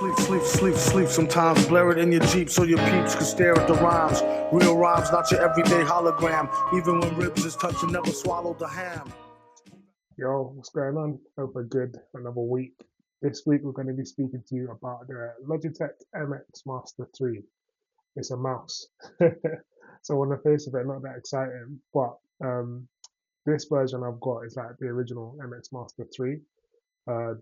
Sleep. Sometimes blur it in your Jeep so your peeps can stare at the rhymes. Real rhymes, not your everyday hologram. Even when ribs is touching, never swallow the ham. Yo, what's going on? Hope we're good. Another week. This week we're going to be speaking to you about the Logitech MX Master 3. It's a mouse. So on the face of it, not that exciting, but this version I've got is like the original MX Master 3.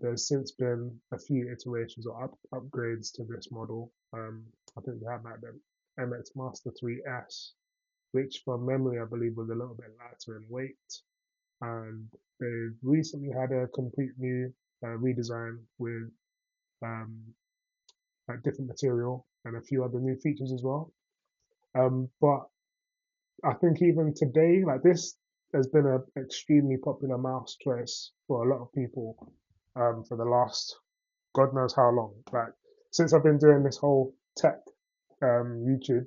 There's since been a few iterations or upgrades to this model. I think we had like the MX Master 3S, which from memory I believe was a little bit lighter in weight, and they've recently had a complete new redesign with um, like different material and a few other new features as well. But I think even today, like this has been an extremely popular mouse choice for a lot of people for the last God knows how long. Like since I've been doing this whole tech YouTube,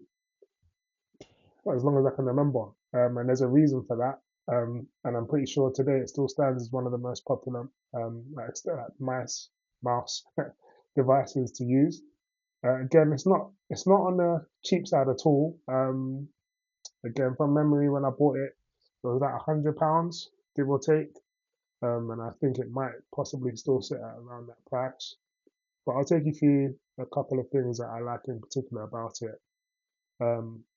as long as I can remember. And there's a reason for that. And I'm pretty sure today it still stands as one of the most popular mouse devices to use. Again, it's not on the cheap side at all. Again, from memory, when I bought it, it was like £100, give or take. And I think it might possibly still sit at around that price. But I'll take you through a couple of things that I like in particular about it.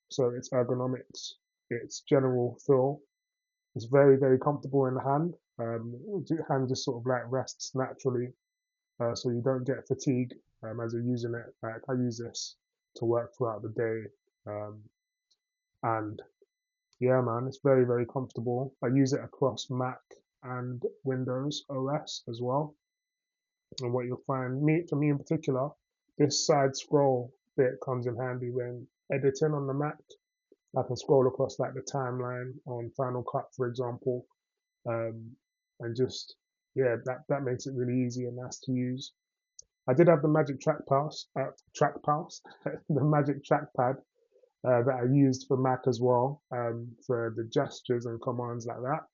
So it's ergonomics, it's general feel. It's very, very comfortable in the hand. The hand just sort of like rests naturally, so you don't get fatigue as you're using it. Like I use this to work throughout the day, and yeah, man, it's very, very comfortable. I use it across Mac and Windows OS as well. And what you'll find, for me in particular, this side scroll bit comes in handy when editing on the Mac. I can scroll across like the timeline on Final Cut, for example, um, and just yeah, that makes it really easy and nice to use. I did have the Magic the Magic Trackpad that I used for Mac as well, for the gestures and commands like that.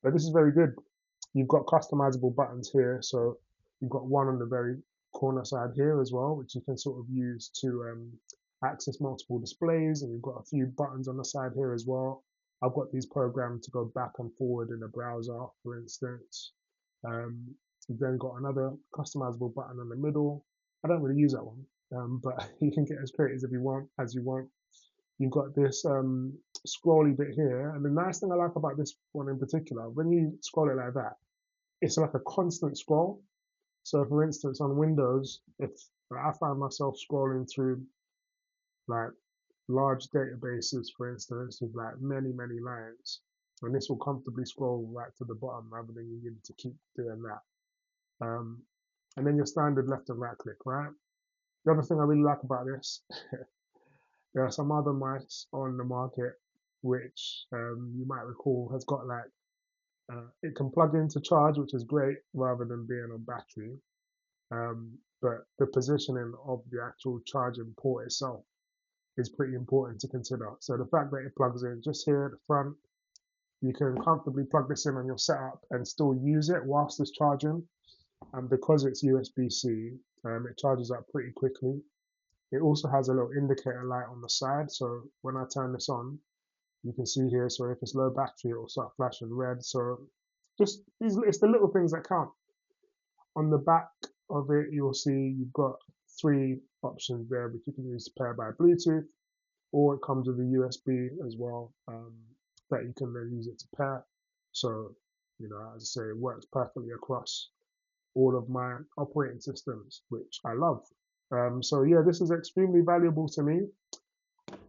But this is very good. You've got customizable buttons here, so you've got one on the very corner side here as well, which you can sort of use to access multiple displays, and you've got a few buttons on the side here as well. I've got these programmed to go back and forward in the browser, for instance. Um, you've then got another customizable button in the middle. I don't really use that one, but you can get as creative as you want. You've got this scrolly bit here, and the nice thing I like about this one in particular, when you scroll it like that, it's like a constant scroll. So, for instance, on Windows, if I find myself scrolling through like large databases, for instance, with like many, many lines, and this will comfortably scroll right to the bottom rather than you need to keep doing that. And then your standard left and right click, right? The other thing I really like about this, there are some other mice on the market which you might recall has got like it can plug into charge, which is great rather than being on battery. But the positioning of the actual charging port itself is pretty important to consider. So the fact that it plugs in just here at the front, you can comfortably plug this in on your setup and still use it whilst it's charging. And because it's USB-C, it charges up pretty quickly. It also has a little indicator light on the side, so when I turn this on, you can see here, so if it's low battery, it will start flashing red. So just it's the little things that count. On the back of it, you'll see you've got three options there, which you can use to pair by Bluetooth, or it comes with a USB as well, that you can then use it to pair. So, as I say, it works perfectly across all of my operating systems, which I love. So yeah, this is extremely valuable to me.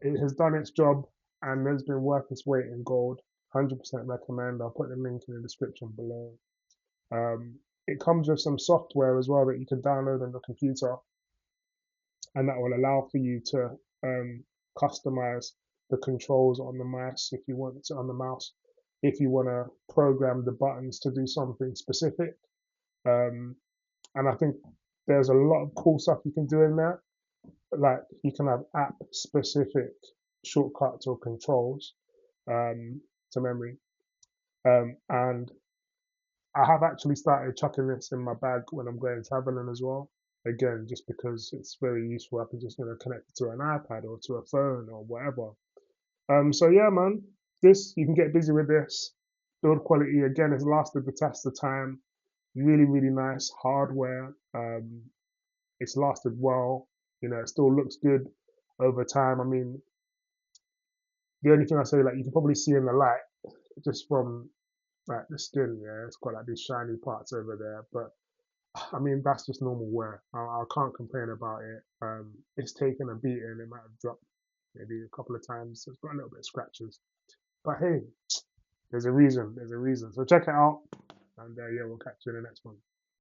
It has done its job and has been worth its weight in gold. 100% recommend. I'll put the link in the description below. It comes with some software as well that you can download on the computer, and that will allow for you to customize the controls on the mouse if you want to, on the mouse, if you want to program the buttons to do something specific. Um, and I think there's a lot of cool stuff you can do in there. Like you can have app specific shortcuts or controls to memory. And I have actually started chucking this in my bag when I'm going traveling as well. again, just because it's very useful. I can just connect it to an iPad or to a phone or whatever. So yeah, man, this you can get busy with this. Build quality again has lasted the test of time. Really, really nice hardware. It's lasted well. It still looks good over time. I mean, the only thing I say, like you can probably see in the light, just from like the skin, yeah, it's got like these shiny parts over there. But I mean, that's just normal wear. I can't complain about it. It's taken a beating. It might have dropped maybe a couple of times. So it's got a little bit of scratches. But hey, there's a reason. There's a reason. So check it out. And yeah, we'll catch you in the next one.